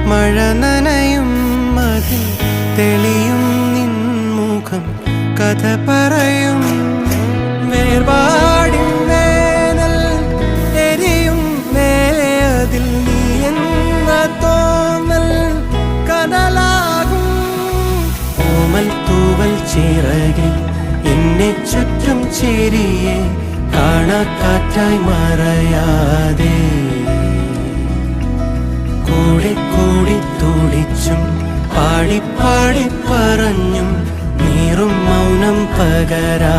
മഴ നനയും മതി തെളിയും നിൻമുഖം കഥ പറയും വേർപാടിൻ വേനൽ എരിയും മേലെ അതിൽ നീ എന്ന തോന്നൽ കനലാകും ഓമൽ തൂവൽ ചിറകിൽ എന്നെ ചുറ്റും ചേരിയെ കാണാക്കാറ്റായി മറയാതെ കൂടി കൂടി തുടിച്ചും പാടി പാടി പറഞ്ഞും നീറും മൗനം പകരാ